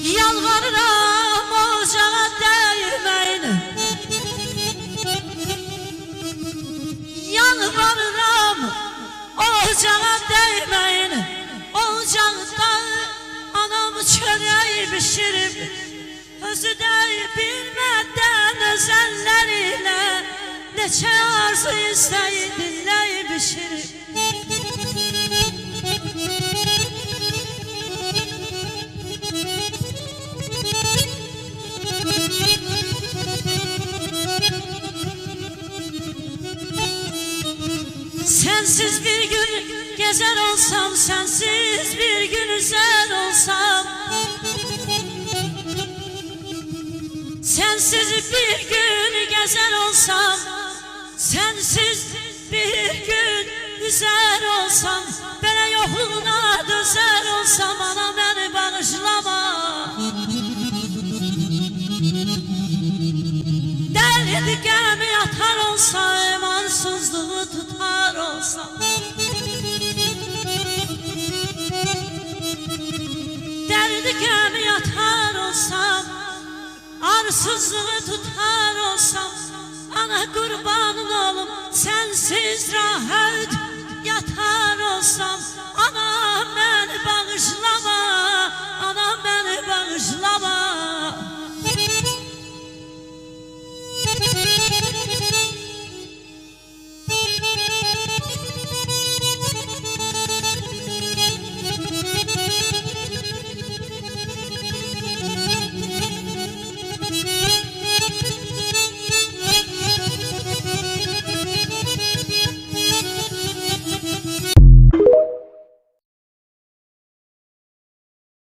Yalvarıram ocağa değmeyin, yalvarıram ocağa değmeyin. Ocakta anam çöreği pişirip, özü de bilmeden özelleriyle neçe arzu isteği dinleyip pişirip. Sensiz bir gün gezer olsam, sensiz bir gün üzer olsam, sensiz bir gün gezer olsam, sensiz bir gün üzer olsam, bana yokluğuna dözer olsam, ana beni bağışlama. Derdi gemi yatar olsam, arsızlığı tutar olsam, derdi gemi yatar olsam, arsızlığı tutar olsam, ana kurbanın olum sensiz rahat yatar olsam, ana beni bağışlama.